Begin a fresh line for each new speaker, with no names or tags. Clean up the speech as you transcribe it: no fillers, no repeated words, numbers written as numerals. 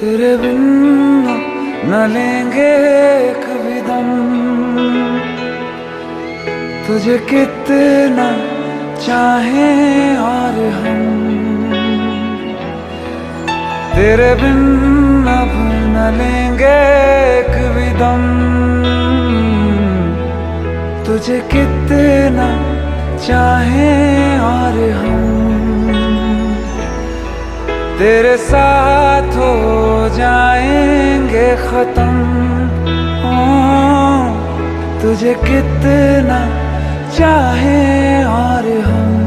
तेरे बिन न लेंगे एक भी दम, तुझे कितना चाहें और हम, तेरे बिन अब न लेंगे एक भी दम, तुझे कितना चाहें और हम, तेरे साथ हो जाएंगे खत्म, तुझे कितना चाहें और हम।